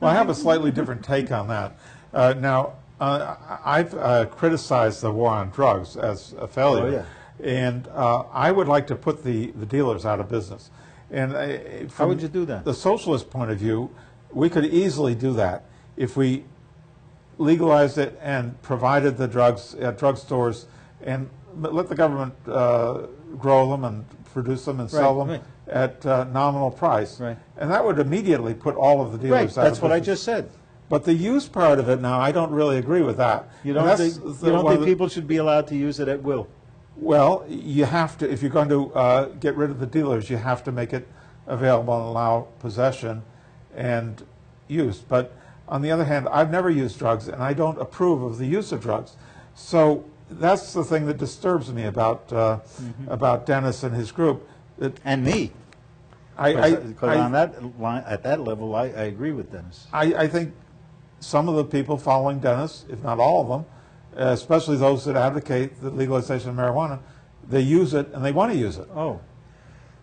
Well, I have a slightly different take on that. I've criticized the war on drugs as a failure, Oh, yeah. and I would like to put the dealers out of business. And How would you do that? The socialist point of view, we could easily do that if we legalized it and provided the drugs at drugstores and let the government grow them and produce them and sell them right. at nominal price. Right. And that would immediately put all of the dealers Right, out of business. that's what I just said. But the use part of it now, I don't really agree with that. You don't think people should be allowed to use it at will? Well, you have to, if you're going to get rid of the dealers, you have to make it available and allow possession and use. But on the other hand, I've never used drugs, and I don't approve of the use of drugs. So that's the thing that disturbs me about Dennis and his group. And me. Because on that line, at that level, I agree with Dennis. I think some of the people following Dennis, if not all of them, especially those that advocate the legalization of marijuana, they use it and they want to use it. Oh,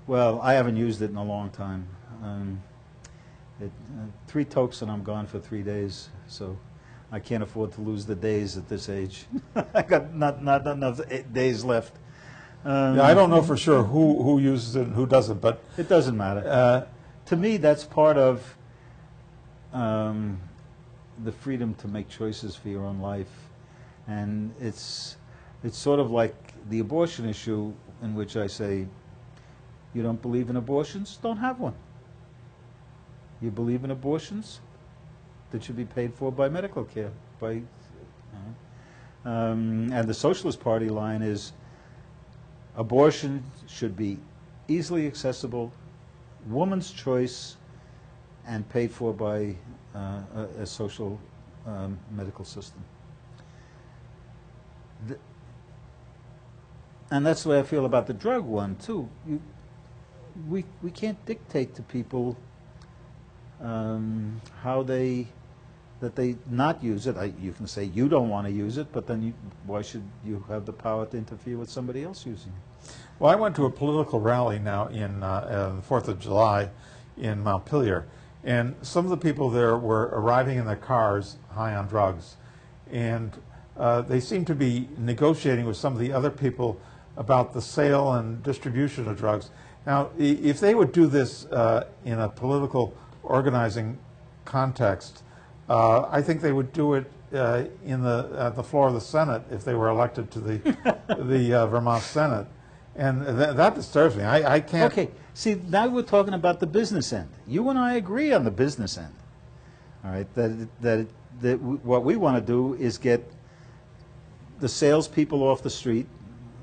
well, I haven't used it in a long time. 3 tokes and I'm gone for 3 days, so I can't afford to lose the days at this age. I got not enough days left. Yeah, I don't know for sure who uses it and who doesn't, but it doesn't matter. To me, that's part of the freedom to make choices for your own life, and it's sort of like the abortion issue, in which I say, you don't believe in abortions, don't have one. You believe in abortions that should be paid for by medical care, and the Socialist Party line is abortion should be easily accessible, woman's choice, and paid for by a social medical system. And that's the way I feel about the drug one too. We can't dictate to people how they not use it. You can say you don't want to use it, but then why should you have the power to interfere with somebody else using it? Well, I went to a political rally now in the 4th of July in Montpelier, and some of the people there were arriving in their cars high on drugs, and they seemed to be negotiating with some of the other people about the sale and distribution of drugs. Now, if they would do this in a political organizing context, I think they would do it at the floor of the Senate if they were elected to the Vermont Senate. And that disturbs me. I can't... Okay, see, now we're talking about the business end. You and I agree on the business end. All right, that what we want to do is get the salespeople off the street,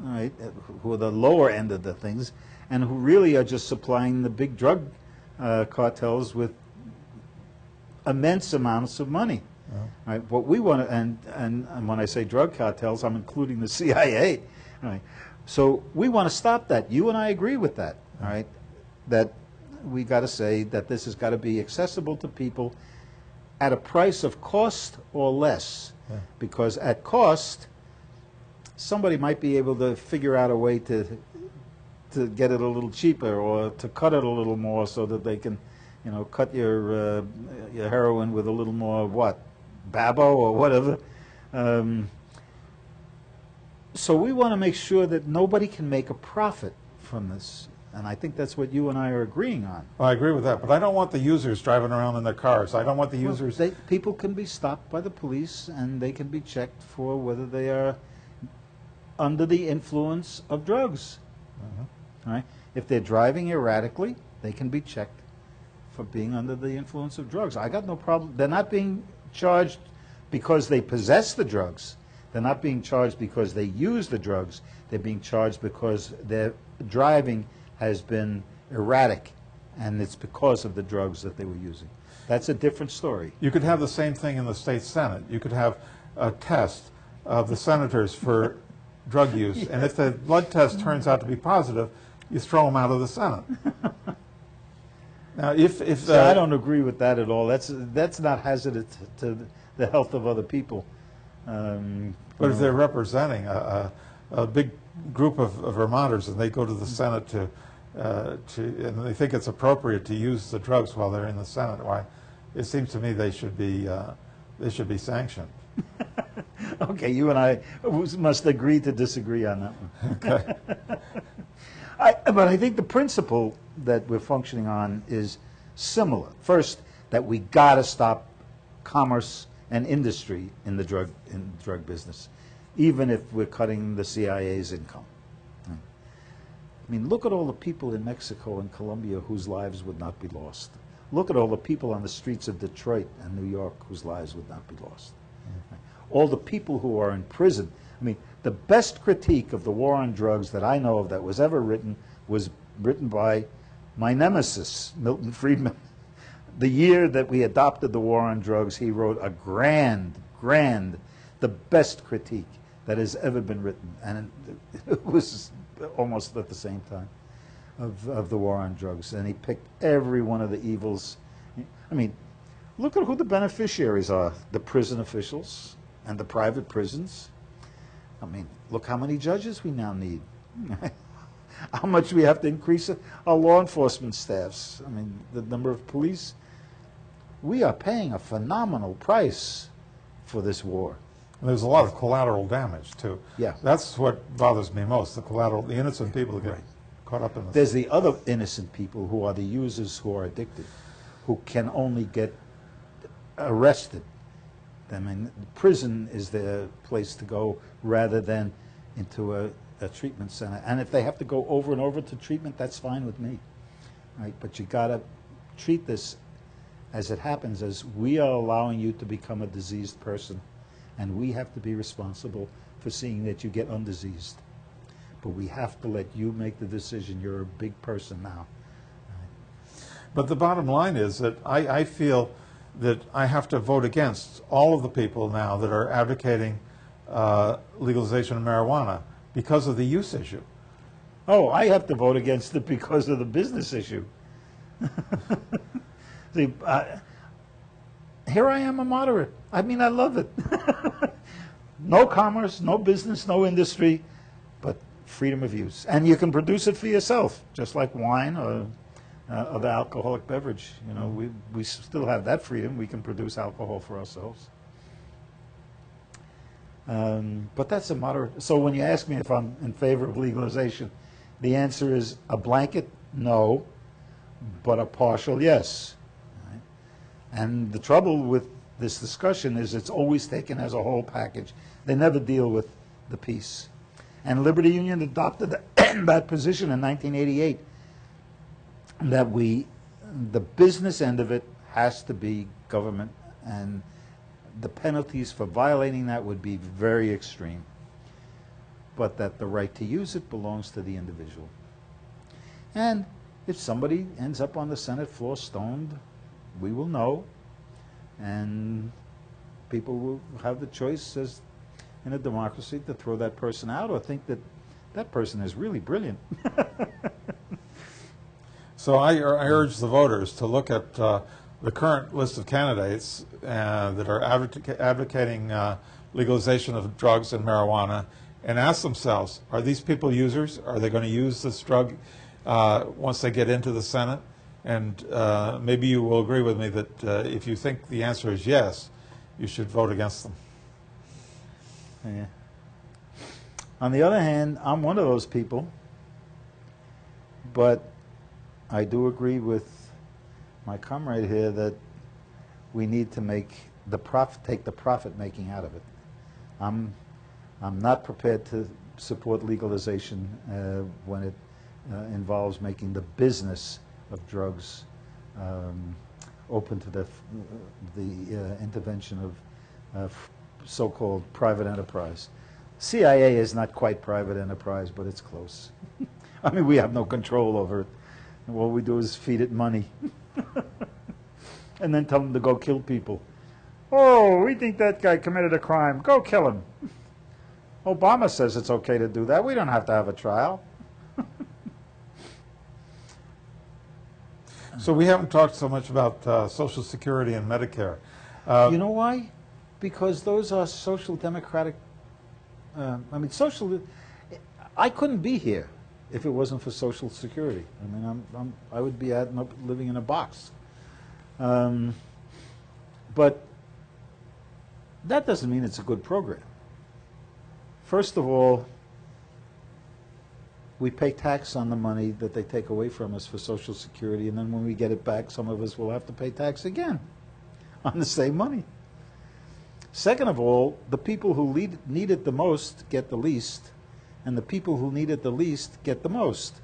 all right, who are the lower end of the things, and who really are just supplying the big drug cartels with immense amounts of money. Yeah. Right? What we want to, and when I say drug cartels, I'm including the CIA. Right? So we want to stop that. You and I agree with that. All right, that we got to say that this has got to be accessible to people at a price of cost or less, because at cost, somebody might be able to figure out a way to get it a little cheaper or to cut it a little more so that they can, cut your heroin with a little more Babo or whatever. So we want to make sure that nobody can make a profit from this, and I think that's what you and I are agreeing on. Well, I agree with that, but I don't want the users driving around in their cars. I don't want the users... People can be stopped by the police, and they can be checked for whether they are under the influence of drugs. Right? If they're driving erratically, they can be checked for being under the influence of drugs. I got no problem. They're not being charged because they possess the drugs. They're not being charged because they use the drugs. They're being charged because their driving has been erratic, and it's because of the drugs that they were using. That's a different story. You could have the same thing in the state Senate. You could have a test of the senators for drug use, and if the blood test turns out to be positive, you throw them out of the Senate. Now, if So I don't agree with that at all. That's not hazardous to the health of other people. But if they're representing a big group of Vermonters and they go to the Senate and they think it's appropriate to use the drugs while they're in the Senate, why, it seems to me they should be sanctioned. Okay, you and I must agree to disagree on that one. Okay. But I think the principle that we're functioning on is similar. First, that we got to stop commerce and industry in the drug business, even if we're cutting the CIA's income. I mean, look at all the people in Mexico and Colombia whose lives would not be lost. Look at all the people on the streets of Detroit and New York whose lives would not be lost. All the people who are in prison. I mean, the best critique of the war on drugs that I know of that was ever written was written by my nemesis, Milton Friedman. The year that we adopted the war on drugs, he wrote a the best critique that has ever been written. And it was almost at the same time of the war on drugs. And he picked every one of the evils. I mean, look at who the beneficiaries are. The prison officials and the private prisons. I mean, look how many judges we now need. How much we have to increase our law enforcement staffs. I mean, the number of police. We are paying a phenomenal price for this war. There's a lot of collateral damage, too. Yeah. That's what bothers me most, the innocent people who get caught up in this. There's the other innocent people who are the users who are addicted, who can only get arrested. I mean, prison is their place to go rather than into a treatment center. And if they have to go over and over to treatment, that's fine with me. Right? But you got to treat this as it happens, as we are allowing you to become a diseased person. And we have to be responsible for seeing that you get undiseased. But we have to let you make the decision. You're a big person now. But the bottom line is that I feel that I have to vote against all of the people now that are advocating legalization of marijuana because of the use issue. Oh, I have to vote against it because of the business issue. See, here I am a moderate. I mean, I love it. No commerce, no business, no industry, but freedom of use. And you can produce it for yourself, just like wine or other alcoholic beverage. You know, we still have that freedom. We can produce alcohol for ourselves. But that's a moderate. So when you ask me if I'm in favor of legalization, the answer is a blanket no, but a partial yes. Right? And the trouble with this discussion is it's always taken as a whole package. They never deal with the piece. And Liberty Union adopted that position in 1988, that the business end of it has to be government, and the penalties for violating that would be very extreme, but that the right to use it belongs to the individual. And if somebody ends up on the Senate floor stoned, we will know, and people will have the choice, as in a democracy, to throw that person out or think that that person is really brilliant. So I urge the voters to look at the current list of candidates that are advocating legalization of drugs and marijuana, and ask themselves, are these people users? Are they going to use this drug once they get into the Senate? And maybe you will agree with me that if you think the answer is yes, you should vote against them. Yeah. On the other hand, I'm one of those people, but I do agree with my comrade here that we need to take the profit making out of it. I'm not prepared to support legalization when it involves making the business of drugs open to the intervention of so-called private enterprise. CIA is not quite private enterprise, but it's close. I mean, we have no control over it. And all we do is feed it money. And then tell them to go kill people. Oh, we think that guy committed a crime. Go kill him. Obama says it's okay to do that. We don't have to have a trial. So we haven't talked so much about Social Security and Medicare. You know why? Because those are social democratic. I couldn't be here if it wasn't for Social Security. I mean, I would be living in a box. But that doesn't mean it's a good program. First of all, we pay tax on the money that they take away from us for Social Security, and then when we get it back, some of us will have to pay tax again on the same money. Second of all, the people who need it the most get the least, and the people who need it the least get the most.